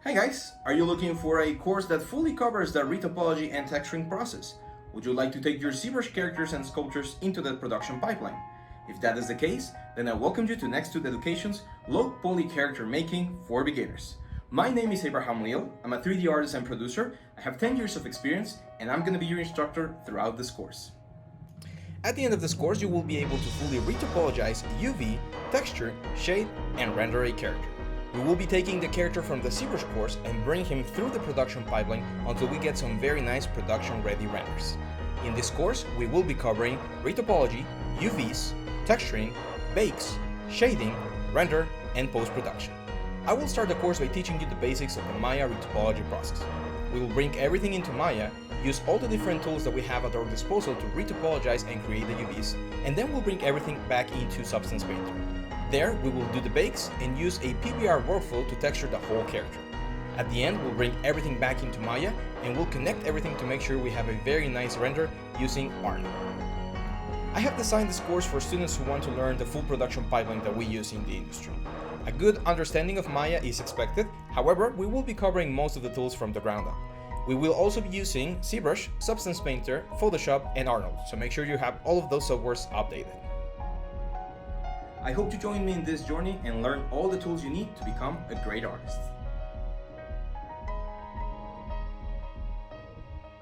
Hey guys, are you looking for a course that fully covers the retopology and texturing process? Would you like to take your Zbrush characters and sculptures into the production pipeline? If that is the case, then I welcome you to Nexttut Education's low poly character making for beginners. My name is Abraham Leal, I'm a 3D artist and producer, I have 10 years of experience, and I'm going to be your instructor throughout this course. At the end of this course, you will be able to fully retopologize, UV, texture, shade, and render a character. We will be taking the character from the Zbrush course and bring him through the production pipeline until we get some very nice production-ready renders. In this course, we will be covering retopology, UVs, texturing, bakes, shading, render, and post-production. I will start the course by teaching you the basics of the Maya retopology process. We will bring everything into Maya, use all the different tools that we have at our disposal to retopologize and create the UVs, and then we'll bring everything back into Substance Painter. There, we will do the bakes and use a PBR workflow to texture the whole character. At the end, we'll bring everything back into Maya and we'll connect everything to make sure we have a very nice render using Arno. I have designed this course for students who want to learn the full production pipeline that we use in the industry. A good understanding of Maya is expected, however, we will be covering most of the tools from the ground up. We will also be using Zbrush, Substance Painter, Photoshop, and Arnold, so make sure you have all of those softwares updated. I hope you join me in this journey and learn all the tools you need to become a great artist.